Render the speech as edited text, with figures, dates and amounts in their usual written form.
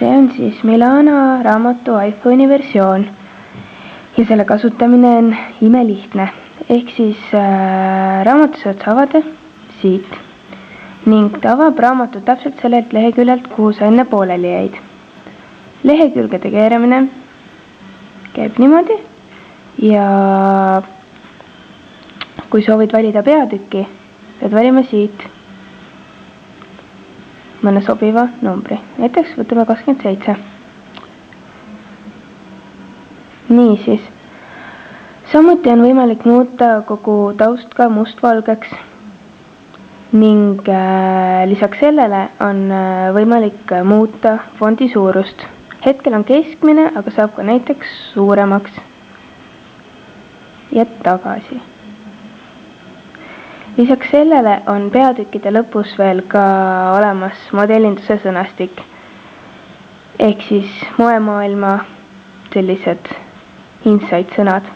see on siis Milana raamatu iPhone'i versioon ja selle kasutamine on imelihtne. Ehk siis raamatu saad avada siit ning ta avab raamatu täpselt sellelt leheküljelt, kuhu sa enne pooleli jäid. Lehekülgede keeramine käib niimoodi ja kui soovid valida peatüki, pead valima siit mõne sobiva numbri. Näiteks võtame 27. Niisiis. Samuti on võimalik muuta kogu taust ka mustvalgeks ning lisaks sellele on võimalik muuta fondi suurust. Hetkel on keskmine, aga saab ka näiteks suuremaks ja tagasi. Lisaks sellele on peatükkide lõpus veel ka olemas modellinduse sõnastik ehk siis moemaailma sellised insight sõnad.